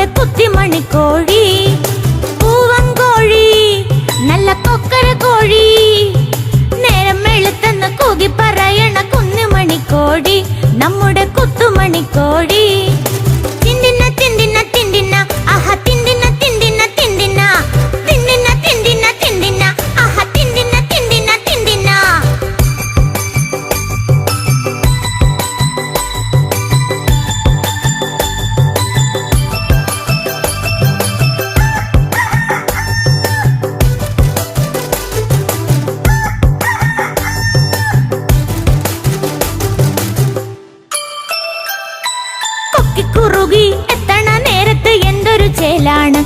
നമ്മുടെ കുത്തിമണിക്കോഴി. പൂവൻകോഴി നല്ല കൊക്കര കോഴി, നേരം വെളുത്തെന്ന് കൂകി പറയണ കുഞ്ഞുമണിക്കോഴി, നമ്മുടെ കുത്തുമണിക്കോഴി. തിണ്ടിന തിണ്ടിന തിണ്ടിന ആഹ തിണ്ടിന തിണ്ടിന തിണ്ടിന തിണ്ടിന തിണ്ടിന തിണ്ടിന ആഹ തിണ്ടിന തിണ്ടിന തിണ്ടിന. കൊക്കിക്കുറുകി എത്തണ നേരത്ത് എന്തൊരു ചേലാണ്,